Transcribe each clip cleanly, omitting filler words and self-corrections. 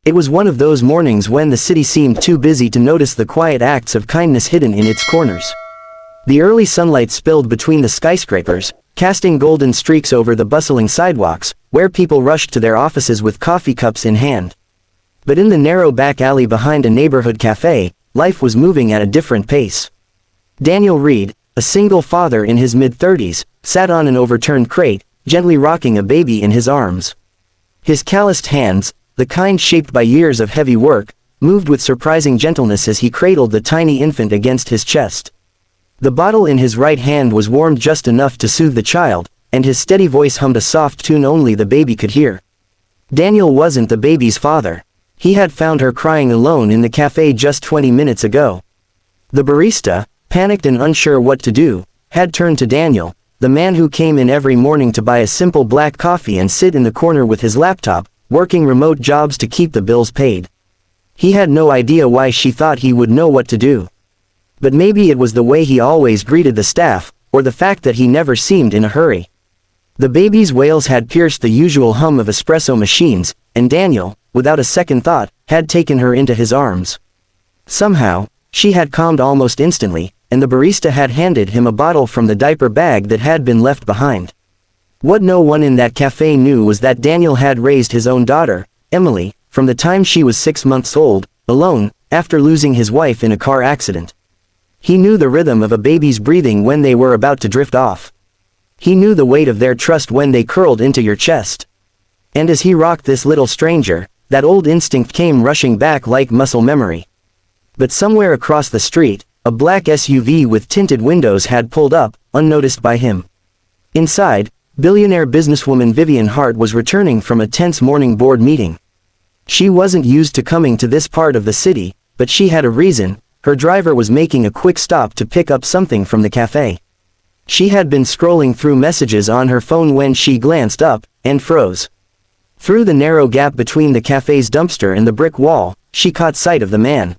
It was one of those mornings when the city seemed too busy to notice the quiet acts of kindness hidden in its corners. The early sunlight spilled between the skyscrapers, casting golden streaks over the bustling sidewalks, where people rushed to their offices with coffee cups in hand. But in the narrow back alley behind a neighborhood cafe, life was moving at a different pace. Daniel Reed, a single father in his mid-30s, sat on an overturned crate, gently rocking a baby in his arms. His calloused hands, the kind shaped by years of heavy work, moved with surprising gentleness as he cradled the tiny infant against his chest. The bottle in his right hand was warmed just enough to soothe the child, and his steady voice hummed a soft tune only the baby could hear. Daniel wasn't the baby's father. He had found her crying alone in the cafe just 20 minutes ago. The barista, panicked and unsure what to do, had turned to Daniel, the man who came in every morning to buy a simple black coffee and sit in the corner with his laptop, working remote jobs to keep the bills paid. He had no idea why she thought he would know what to do. But maybe it was the way he always greeted the staff, or the fact that he never seemed in a hurry. The baby's wails had pierced the usual hum of espresso machines, and Daniel, without a second thought, had taken her into his arms. Somehow, she had calmed almost instantly, and the barista had handed him a bottle from the diaper bag that had been left behind. What no one in that cafe knew was that Daniel had raised his own daughter, Emily, from the time she was 6 months old, alone, after losing his wife in a car accident. He knew the rhythm of a baby's breathing when they were about to drift off. He knew the weight of their trust when they curled into your chest. And as he rocked this little stranger, that old instinct came rushing back like muscle memory. But somewhere across the street, a black SUV with tinted windows had pulled up, unnoticed by him. Inside, billionaire businesswoman Vivian Hart was returning from a tense morning board meeting. She wasn't used to coming to this part of the city, but she had a reason. Her driver was making a quick stop to pick up something from the cafe. She had been scrolling through messages on her phone when she glanced up, and froze. Through the narrow gap between the cafe's dumpster and the brick wall, she caught sight of the man.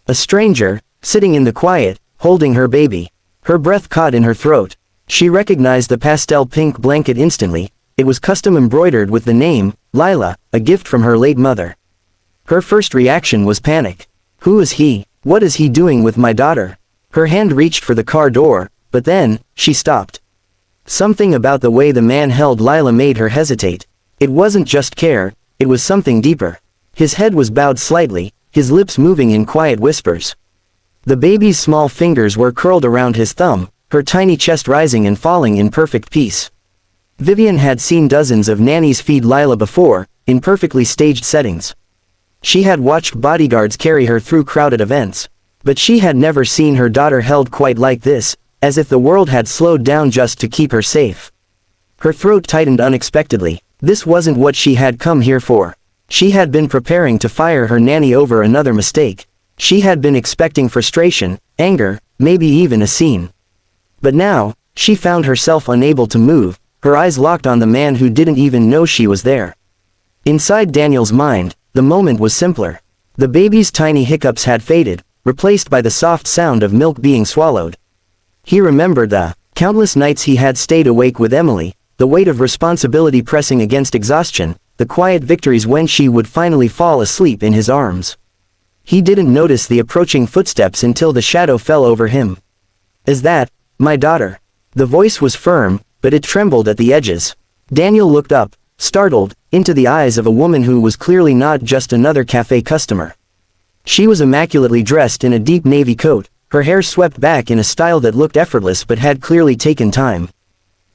A stranger, sitting in the quiet, holding her baby. Her breath caught in her throat. She recognized the pastel pink blanket instantly. It was custom embroidered with the name, Lila, a gift from her late mother. Her first reaction was panic. Who is he? What is he doing with my daughter? Her hand reached for the car door, but then, she stopped. Something about the way the man held Lila made her hesitate. It wasn't just care, it was something deeper. His head was bowed slightly, his lips moving in quiet whispers. The baby's small fingers were curled around his thumb, her tiny chest rising and falling in perfect peace. Vivian had seen dozens of nannies feed Lila before, in perfectly staged settings. She had watched bodyguards carry her through crowded events. But she had never seen her daughter held quite like this, as if the world had slowed down just to keep her safe. Her throat tightened unexpectedly. This wasn't what she had come here for. She had been preparing to fire her nanny over another mistake. She had been expecting frustration, anger, maybe even a scene. But now, she found herself unable to move, her eyes locked on the man who didn't even know she was there. Inside Daniel's mind, the moment was simpler. The baby's tiny hiccups had faded, replaced by the soft sound of milk being swallowed. He remembered the countless nights he had stayed awake with Emily, the weight of responsibility pressing against exhaustion, the quiet victories when she would finally fall asleep in his arms. He didn't notice the approaching footsteps until the shadow fell over him. "Is that my daughter?" The voice was firm, but it trembled at the edges. Daniel looked up, startled, into the eyes of a woman who was clearly not just another cafe customer. She was immaculately dressed in a deep navy coat, her hair swept back in a style that looked effortless but had clearly taken time.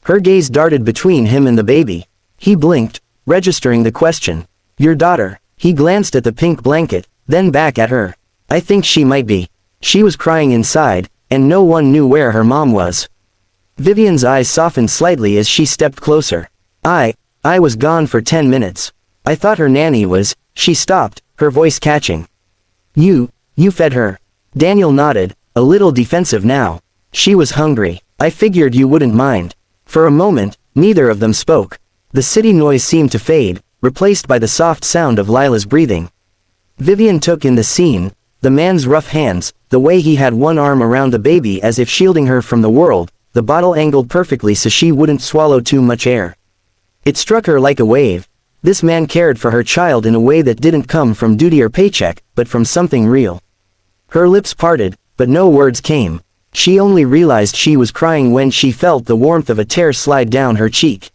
Her gaze darted between him and the baby. He blinked, registering the question. "Your daughter?" He glanced at the pink blanket, then back at her. "I think she might be." She was crying inside, and no one knew where her mom was. Vivian's eyes softened slightly as she stepped closer. I was gone for 10 minutes. I thought her nanny was." She stopped, her voice catching. You fed her." Daniel nodded, a little defensive now. "She was hungry. I figured you wouldn't mind." For a moment, neither of them spoke. The city noise seemed to fade, replaced by the soft sound of Lila's breathing. Vivian took in the scene, the man's rough hands, the way he had one arm around the baby as if shielding her from the world, the bottle angled perfectly so she wouldn't swallow too much air. It struck her like a wave. This man cared for her child in a way that didn't come from duty or paycheck, but from something real. Her lips parted, but no words came. She only realized she was crying when she felt the warmth of a tear slide down her cheek.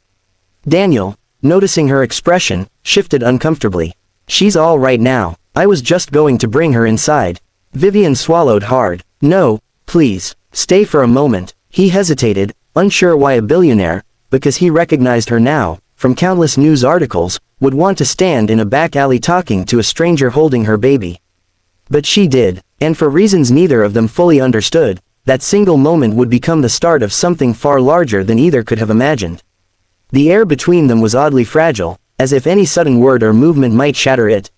Daniel, noticing her expression, shifted uncomfortably. "She's all right now. I was just going to bring her inside." Vivian swallowed hard. "No, please, stay for a moment." He hesitated, unsure why a billionaire, because he recognized her now, from countless news articles, would want to stand in a back alley talking to a stranger holding her baby. But she did, and for reasons neither of them fully understood, that single moment would become the start of something far larger than either could have imagined. The air between them was oddly fragile, as if any sudden word or movement might shatter it.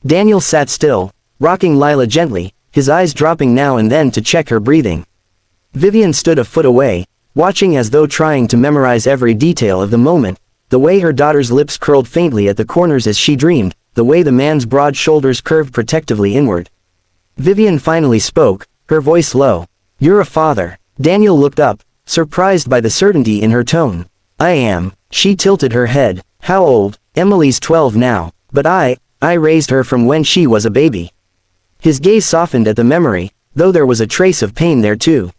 Daniel sat still, rocking Lila gently, his eyes dropping now and then to check her breathing. Vivian stood a foot away, watching as though trying to memorize every detail of the moment, the way her daughter's lips curled faintly at the corners as she dreamed, the way the man's broad shoulders curved protectively inward. Vivian finally spoke, her voice low. "You're a father." Daniel looked up, surprised by the certainty in her tone. "I am." She tilted her head. "How old?" "Emily's 12 now, but I raised her from when she was a baby." His gaze softened at the memory, though there was a trace of pain there too.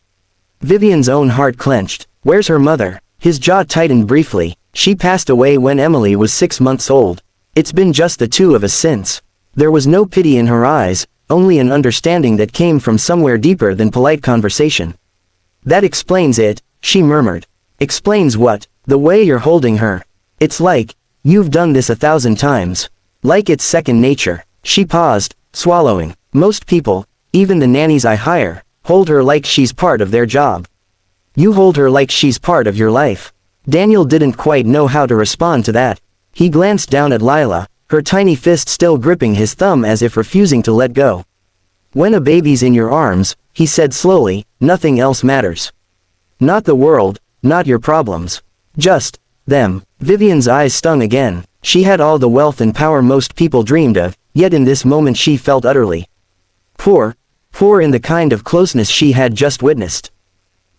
Vivian's own heart clenched. "Where's her mother?" His jaw tightened briefly. "She passed away when Emily was 6 months old. It's been just the two of us since." There was no pity in her eyes, only an understanding that came from somewhere deeper than polite conversation. "That explains it," she murmured. "Explains what?" "The way you're holding her. It's like, you've done this 1,000 times. Like it's second nature." She paused, swallowing. "Most people, even the nannies I hire, hold her like she's part of their job. You hold her like she's part of your life." Daniel didn't quite know how to respond to that. He glanced down at Lila, her tiny fist still gripping his thumb as if refusing to let go. "When a baby's in your arms," he said slowly, "nothing else matters. Not the world, not your problems. Just them." Vivian's eyes stung again. She had all the wealth and power most people dreamed of, yet in this moment she felt utterly poor in the kind of closeness she had just witnessed.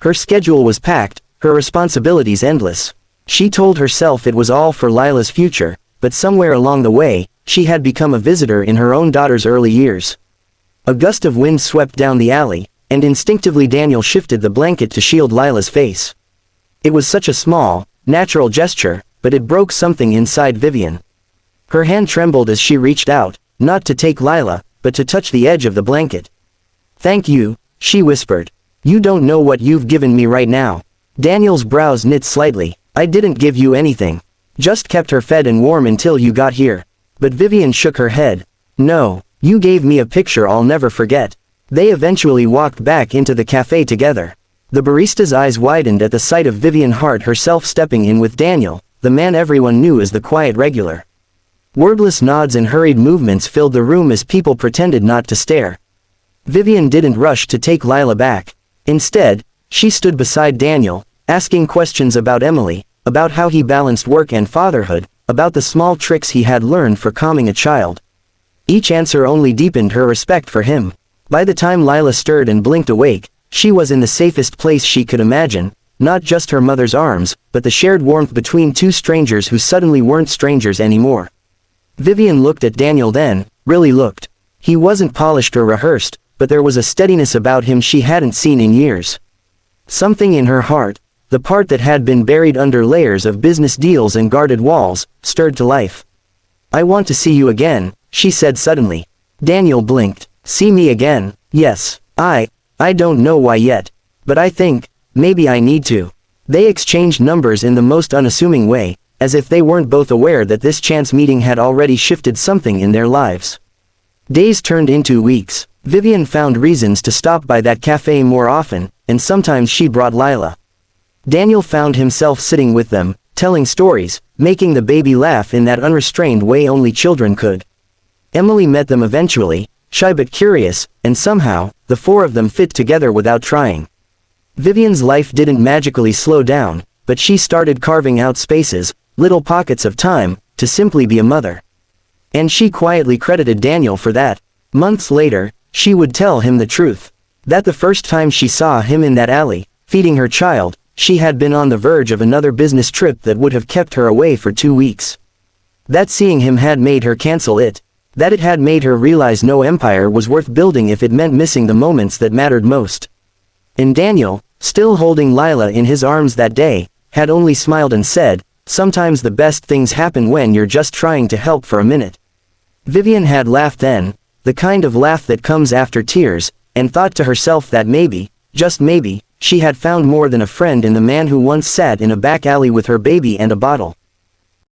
Her schedule was packed, her responsibilities endless. She told herself it was all for Lila's future, but somewhere along the way, she had become a visitor in her own daughter's early years. A gust of wind swept down the alley, and instinctively Daniel shifted the blanket to shield Lila's face. It was such a small, natural gesture, but it broke something inside Vivian. Her hand trembled as she reached out, not to take Lila, but to touch the edge of the blanket. "Thank you," she whispered. "You don't know what you've given me right now." Daniel's brows knit slightly. "I didn't give you anything. Just kept her fed and warm until you got here." But Vivian shook her head. "No, you gave me a picture I'll never forget." They eventually walked back into the cafe together. The barista's eyes widened at the sight of Vivian Hart herself stepping in with Daniel, the man everyone knew as the quiet regular. Wordless nods and hurried movements filled the room as people pretended not to stare. Vivian didn't rush to take Lila back. Instead, she stood beside Daniel, asking questions about Emily, about how he balanced work and fatherhood, about the small tricks he had learned for calming a child. Each answer only deepened her respect for him. By the time Lila stirred and blinked awake, she was in the safest place she could imagine, not just her mother's arms, but the shared warmth between two strangers who suddenly weren't strangers anymore. Vivian looked at Daniel then, really looked. He wasn't polished or rehearsed, but there was a steadiness about him she hadn't seen in years. Something in her heart, the part that had been buried under layers of business deals and guarded walls, stirred to life. "I want to see you again," she said suddenly. Daniel blinked. "See me again?" "Yes. I don't know why yet. But I think, maybe I need to." They exchanged numbers in the most unassuming way, as if they weren't both aware that this chance meeting had already shifted something in their lives. Days turned into weeks. Vivian found reasons to stop by that cafe more often, and sometimes she brought Lila. Daniel found himself sitting with them, telling stories, making the baby laugh in that unrestrained way only children could. Emily met them eventually, shy but curious, and somehow, the four of them fit together without trying. Vivian's life didn't magically slow down, but she started carving out spaces, little pockets of time, to simply be a mother. And she quietly credited Daniel for that. Months later, she would tell him the truth. That the first time she saw him in that alley, feeding her child, she had been on the verge of another business trip that would have kept her away for 2 weeks. That seeing him had made her cancel it. That it had made her realize no empire was worth building if it meant missing the moments that mattered most. And Daniel, still holding Lila in his arms that day, had only smiled and said, "Sometimes the best things happen when you're just trying to help for a minute." Vivian had laughed then, the kind of laugh that comes after tears, and thought to herself that maybe, just maybe, she had found more than a friend in the man who once sat in a back alley with her baby and a bottle.